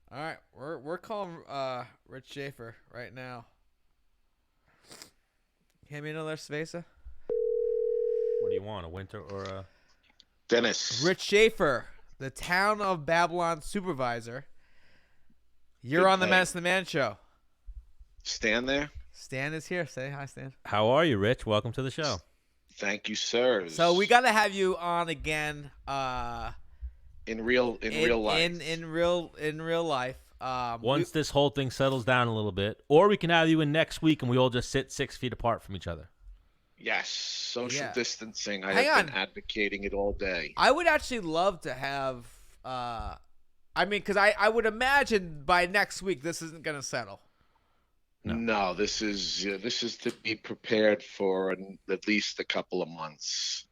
All right, we're calling Rich Schaffer right now. Hand me another cerveza. What do you want, a winter or a? Dennis, Rich Schaffer, the town of Babylon supervisor. You're good on the name. Menace the Man show. Stan there. Stan is here. Say hi, Stan. How are you, Rich? Welcome to the show. Thank you, sirs. So we got to have you on again. In real life. In real life. Once this whole thing settles down a little bit, or we can have you in next week and we all just sit 6 feet apart from each other. Yes, social Yeah. distancing. I Hang have on. been advocating it all day. I would actually love to have. I mean, because I would imagine by next week this isn't gonna settle. No. No, this is to be prepared for at least a couple of months.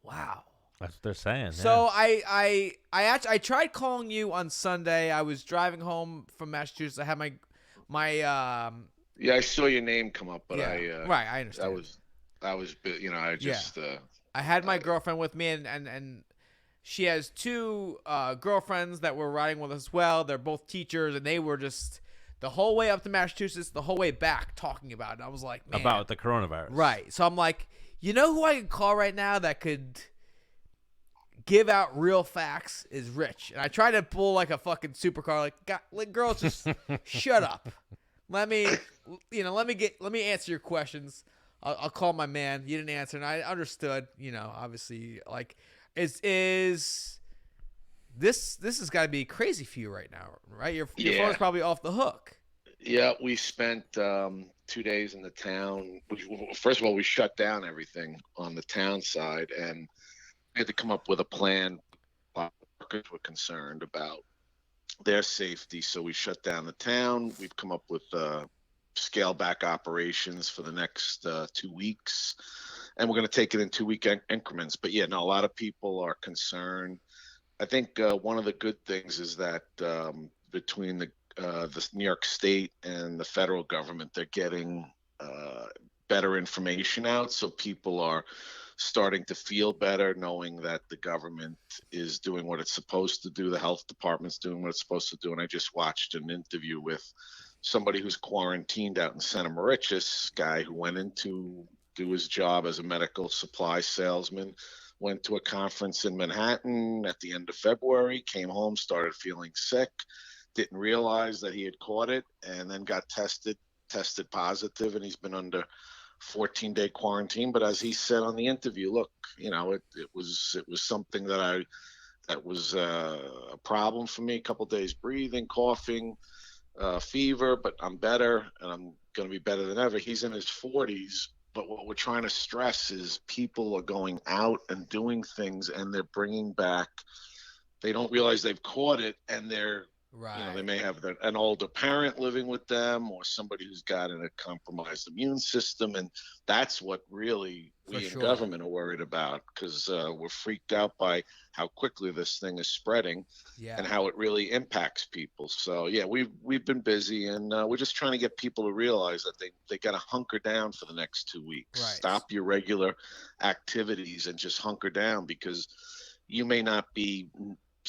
Wow. That's what they're saying. So yeah. I tried calling you on Sunday. I was driving home from Massachusetts. I had my Yeah, I saw your name come up, but yeah, right. I understand. I was, I just, I had my girlfriend with me, and she has two girlfriends that were riding with us as well. They're both teachers, and they were just the whole way up to Massachusetts, the whole way back talking about it. I was like, man. About the coronavirus. Right. So I'm like, you know who I could call right now that could give out real facts is Rich. And I tried to pull like a fucking supercar, like girls, just shut up. Let me answer your questions. I'll call my man. You didn't answer, and I understood. Obviously, like, is this has got to be crazy for you right now, right? Your Yeah. phone's probably off the hook. Yeah, we spent 2 days in the town. First of all, we shut down everything on the town side, and we had to come up with a plan. Workers were concerned about their safety, so we shut down the town. We've come up with scale back operations for the next 2 weeks, and we're going to take it in 2 week increments. But yeah, no, a lot of people are concerned. I think one of the good things is that between the New York State and the federal government, they're getting better information out, so people are starting to feel better knowing that the government is doing what it's supposed to do. The health department's doing what it's supposed to do. And I just watched an interview with somebody who's quarantined out in Santa Mauritius, guy who went in to do his job as a medical supply salesman, went to a conference in Manhattan at the end of February, came home, started feeling sick, didn't realize that he had caught it, and then got tested positive, and he's been under 14-day quarantine. But as he said on the interview, look, it was something that was a problem for me. A couple of days breathing, coughing, fever, but I'm better, and I'm going to be better than ever. He's in his 40s, but what we're trying to stress is people are going out and doing things, and they're bringing back. They don't realize they've caught it, and they're Right. they may have an older parent living with them, or somebody who's got a compromised immune system, and that's what really For we in sure. government are worried about, because we're freaked out by how quickly this thing is spreading Yeah. and how it really impacts people. So yeah, we've been busy, and we're just trying to get people to realize that they got to hunker down for the next 2 weeks. Right. Stop your regular activities and just hunker down, because you may not be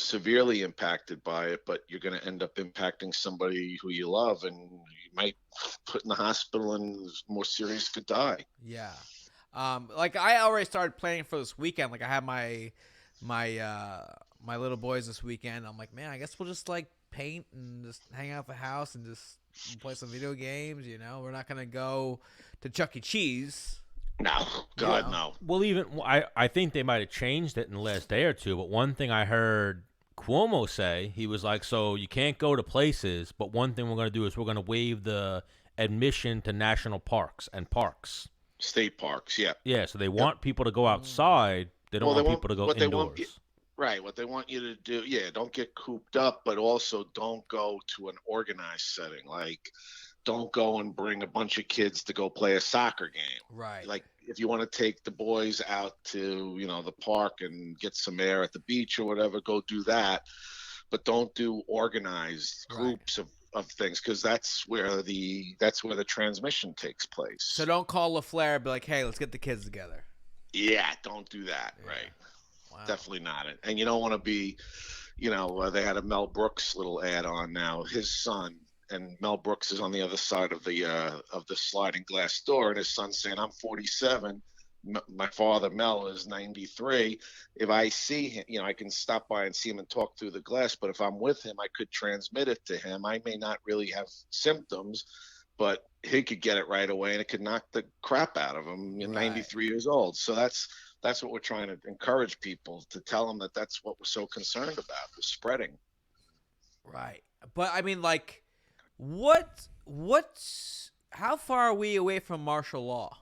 severely impacted by it, but you're going to end up impacting somebody who you love, and you might put in the hospital, and more serious could die. Yeah. Like I already started planning for this weekend. Like I have my little boys this weekend. I'm like, man, I guess we'll just like paint and just hang out at the house and just play some video games. We're not gonna go to Chuck E. Cheese. No, God, Yeah. no. Well, I think they might have changed it in the last day or two. But one thing I heard Cuomo say, he was like, so you can't go to places, but one thing we're going to do is we're going to waive the admission to national parks and parks. State parks, yeah. Yeah, so they want people to go outside. They don't Well, want people to go what they indoors. want, right? What they want you to do, yeah, don't get cooped up, but also don't go to an organized setting. Like, don't go and bring a bunch of kids to go play a soccer game. Right. Like, if you want to take the boys out to, the park and get some air at the beach or whatever, go do that. But don't do organized groups of things, because that's where the transmission takes place. So don't call LaFleur and be like, hey, let's get the kids together. Yeah, don't do that. Yeah. Right. Wow. Definitely not. And you don't want to be, they had a Mel Brooks little ad on now. His son, and Mel Brooks is on the other side of the sliding glass door, and his son's saying, "I'm 47. My father Mel is 93. If I see him, I can stop by and see him and talk through the glass. But if I'm with him, I could transmit it to him. I may not really have symptoms, but he could get it right away, and it could knock the crap out of him. You're 93 years old. So that's what we're trying to encourage people to tell them that's what we're so concerned about, the spreading. Right. But I mean, like, how far are we away from martial law?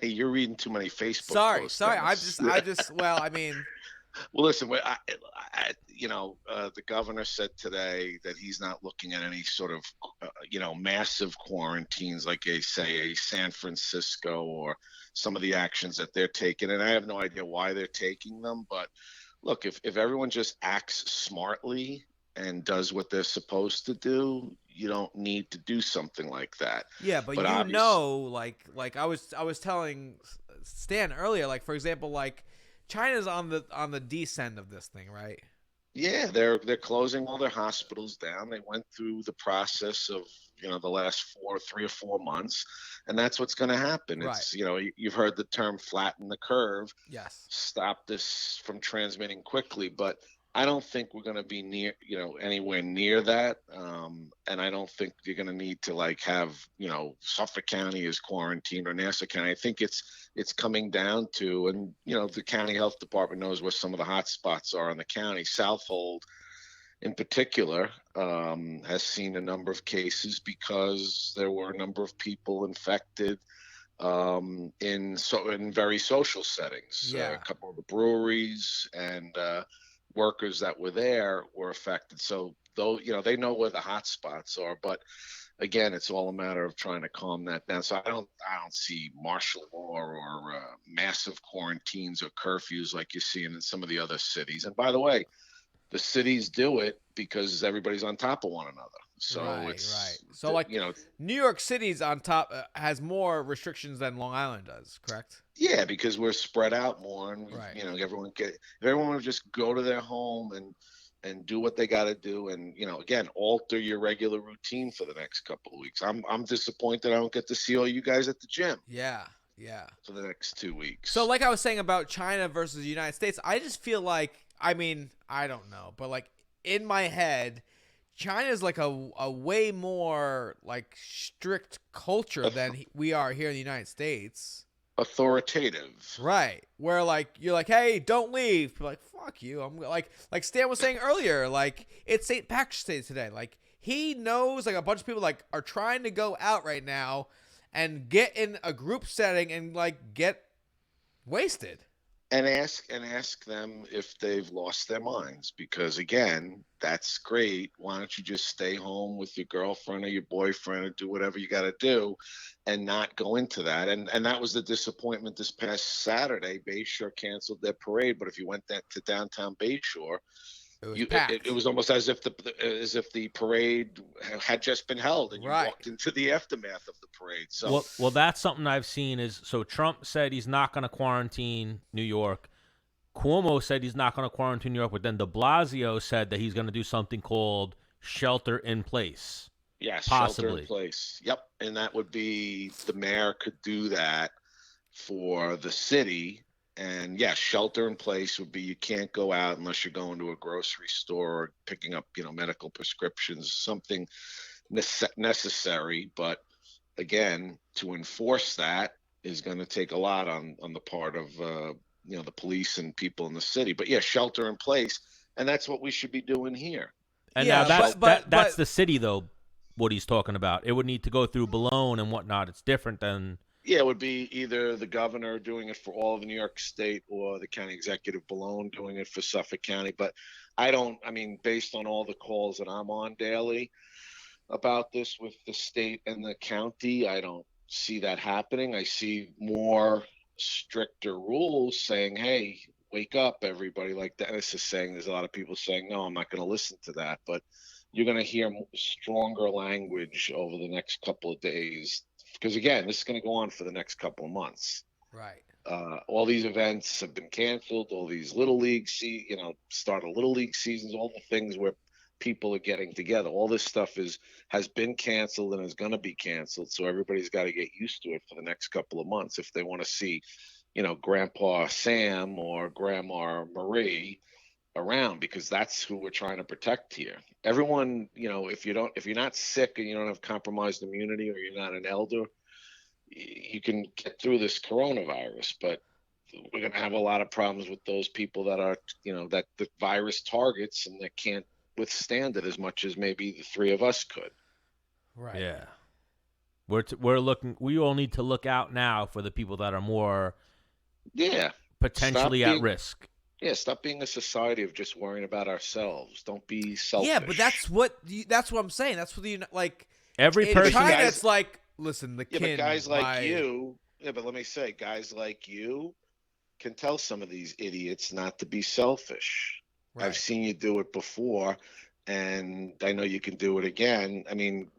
You're reading too many Facebook posts. Sorry. Well, I mean. Well, listen, the governor said today that he's not looking at any sort of, massive quarantines like say San Francisco or some of the actions that they're taking. And I have no idea why they're taking them. But look, if everyone just acts smartly and does what they're supposed to do, you don't need to do something like that. Yeah, but like I was telling Stan earlier, like, for example, like China's on the descent of this thing, right? Yeah, they're closing all their hospitals down. They went through the process of the last 3 or 4 months, and that's what's going to happen. Right. It's you've heard the term flatten the curve. Yes. Stop this from transmitting quickly, but I don't think we're going to be anywhere near that. And I don't think you're going to need to have, Suffolk County is quarantined or Nassau County. I think it's coming down to, and, the county health department knows where some of the hot spots are in the county. Southold in particular has seen a number of cases because there were a number of people infected in very social settings. Yeah. A couple of the breweries and workers that were there were affected. So though, they know where the hot spots are, but again, it's all a matter of trying to calm that down. So I don't see martial law or massive quarantines or curfews like you're seeing in some of the other cities. And by the way, the cities do it because everybody's on top of one another. So right. So New York City's on top, has more restrictions than Long Island does, correct? Yeah, because we're spread out more, and right. If everyone would just go to their home and do what they got to do, and again, alter your regular routine for the next couple of weeks. I'm disappointed I don't get to see all you guys at the gym. Yeah. For the next 2 weeks. So, like I was saying about China versus the United States, I just feel like, I mean, I don't know, but like in my head, China's like a way more like strict culture than we are here in the United States. Authoritative. Right. Where like you're like, hey, don't leave. People are like, fuck you. I'm like Stan was saying earlier, like it's St. Patrick's Day today. Like he knows like a bunch of people like are trying to go out right now and get in a group setting and like get wasted. And ask them if they've lost their minds, because again, that's great. Why don't you just stay home with your girlfriend or your boyfriend or do whatever you got to do and not go into that? And that was the disappointment this past Saturday. Bayshore canceled their parade, but if you went to downtown Bayshore, it was almost as if the parade had just been held and you walked into the aftermath of the parade. So well, that's something I've seen is, so Trump said he's not going to quarantine New York. Cuomo said he's not going to quarantine New York, but then de Blasio said that he's going to do something called shelter in place. Yes, possibly. Shelter in place. Yep, and that would be, the mayor could do that for the city. And yes, shelter in place would be you can't go out unless you're going to a grocery store or picking up, medical prescriptions, something necessary. But again, to enforce that is going to take a lot on the part of the police and people in the city. But yeah, shelter in place, and that's what we should be doing here. And yeah, now but that's the city though. What he's talking about, it would need to go through Bologna and whatnot. It's different than. Yeah, it would be either the governor doing it for all of New York State or the county executive Bologna doing it for Suffolk County. But based on all the calls that I'm on daily about this with the state and the county, I don't see that happening. I see more stricter rules saying, hey, wake up, everybody. Like Dennis is saying, there's a lot of people saying, no, I'm not going to listen to that. But you're going to hear stronger language over the next couple of days. Because again, this is going to go on for the next couple of months. Right. All these events have been canceled. All these little league, start of little league seasons. All the things where people are getting together. All this stuff has been canceled and is going to be canceled. So everybody's got to get used to it for the next couple of months if they want to see, Grandpa Sam or Grandma Marie around, because that's who we're trying to protect here. Everyone, if you're not sick and you don't have compromised immunity or you're not an elder, you can get through this coronavirus. But we're going to have a lot of problems with those people that are, that the virus targets and that can't withstand it as much as maybe the three of us could. Right. Yeah. We're looking. We all need to look out now for the people that are more, potentially at risk. Yeah, stop being a society of just worrying about ourselves. Don't be selfish. Yeah, but that's what I'm saying. That's what every in person. China, it's like, listen, the kid. But guys like you. Yeah, but let me say, guys like you can tell some of these idiots not to be selfish. Right. I've seen you do it before, and I know you can do it again. I mean,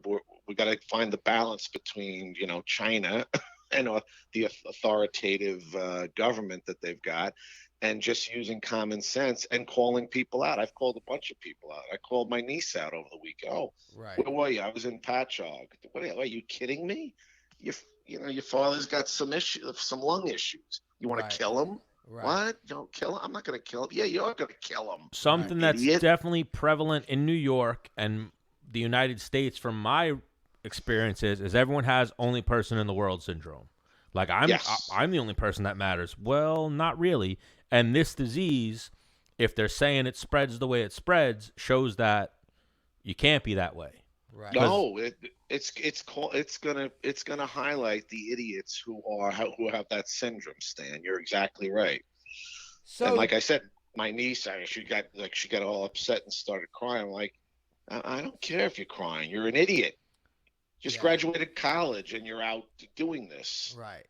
we got to find the balance between, China and the authoritative government that they've got, and just using common sense and calling people out. I've called a bunch of people out. I called my niece out over the weekend. Oh, right. Where were you? I was in Patchogue. Are you kidding me? Your father's got some lung issues. You want to kill him? Right. What? Don't kill him? I'm not going to kill him. Yeah, you're going to kill him. Something that's definitely prevalent in New York and the United States, from my experiences, is everyone has only person in the world syndrome. Like, I'm the only person that matters. Well, not really. And this disease, if they're saying it spreads the way it spreads, shows that you can't be that way. Right. No, it's gonna highlight the idiots who have that syndrome, Stan. You're exactly right. So, and like I said, my niece, she got all upset and started crying. I'm like, I don't care if you're crying. You're an idiot. Just graduated college and you're out doing this. Right.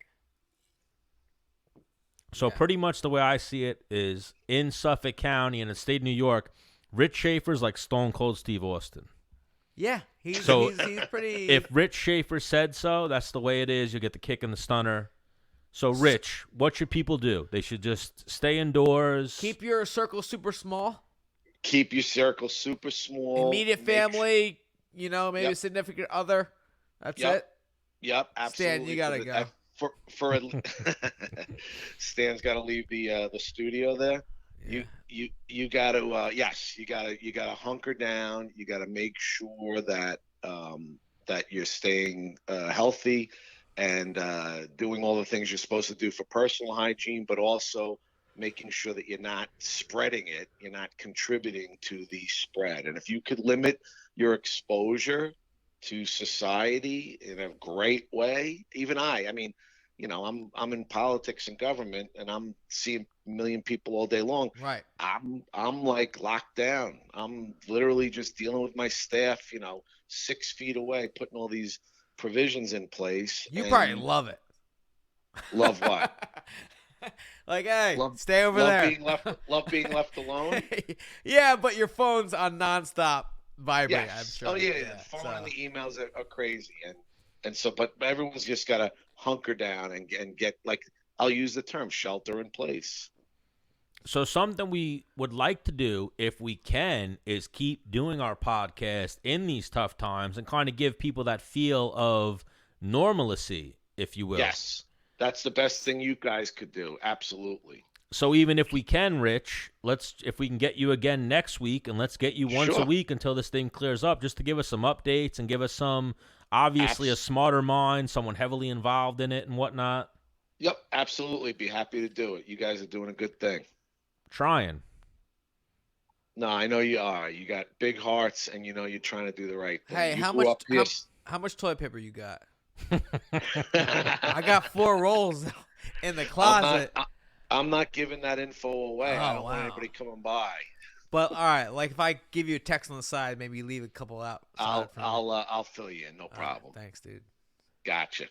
So pretty much the way I see it is, in Suffolk County and the state of New York, Rich Schaffer's like Stone Cold Steve Austin. Yeah, he's pretty. If Rich Schaffer said so, that's the way it is. You'll get the kick and the stunner. So, Rich, what should people do? They should just stay indoors. Keep your circle super small. Keep your circle super small. Immediate family, maybe a significant other. That's it. Yep, absolutely. Stan, you gotta go. Stan's got to leave the studio there. Yeah. You got to you got to hunker down. You got to make sure that that you're staying healthy and doing all the things you're supposed to do for personal hygiene, but also making sure that you're not spreading it, you're not contributing to the spread. And if you could limit your exposure to society in a great way, even I mean, I'm in politics and government, and I'm seeing a million people all day long. Right. I'm like locked down. I'm literally just dealing with my staff, 6 feet away, putting all these provisions in place. You probably love it. Love what? Like, hey, stay over there. Love being left alone. Yeah, but your phone's on nonstop vibrate. Yes. I'm sure. Oh yeah, the phone and the emails are crazy, and so, but everyone's just got to hunker down and get, like, I'll use the term, shelter in place. So something we would like to do, if we can, is keep doing our podcast in these tough times and kind of give people that feel of normalcy, if you will. Yes, that's the best thing you guys could do. Absolutely. So even if we can, Rich, if we can get you again next week, and let's get you once a week until this thing clears up, just to give us some updates and give us some, obviously, a smarter mind, someone heavily involved in it and whatnot. Yep, absolutely. Be happy to do it. You guys are doing a good thing. Trying. No, I know you are. You got big hearts, and you're trying to do the right thing. Hey, how much toilet paper you got? I got 4 rolls in the closet. I'm not giving that info away. I don't want anybody coming by. But all right, like if I give you a text on the side, maybe leave a couple out. I'll fill you in, no problem. Right, thanks, dude. Gotcha.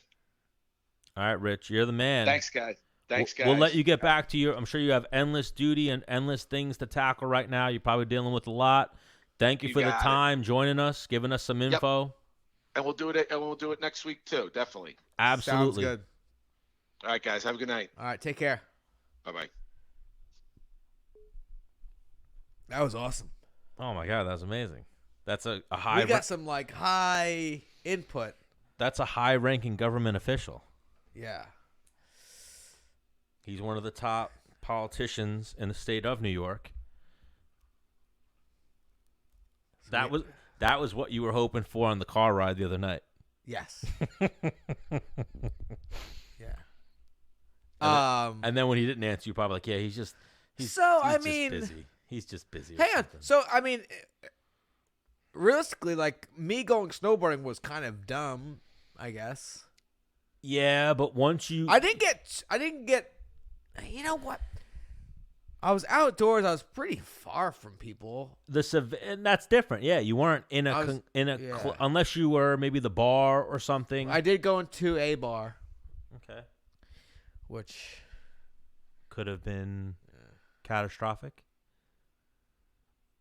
All right, Rich, you're the man. Thanks, guys. We'll let you get back to I'm sure you have endless duty and endless things to tackle right now. You're probably dealing with a lot. Thank you for the time, joining us, giving us some info. And we'll do it next week too, definitely. Absolutely. Sounds good. All right, guys. Have a good night. All right, take care. Bye-bye. That was awesome. Oh my God, that's amazing. That's a high. We got some like high input. That's a high-ranking government official. Yeah. He's one of the top politicians in the state of New York. That was what you were hoping for on the car ride the other night. Yes. Yeah. And then when he didn't answer, you probably like, yeah, he's just busy. He's just busy. Hang on. So I mean, realistically, like me going snowboarding was kind of dumb, I guess. Yeah, but once you, I didn't get. You know what? I was outdoors. I was pretty far from people. and that's different. Yeah, you weren't in unless you were maybe the bar or something. I did go into a bar. Okay. Which Could have been catastrophic.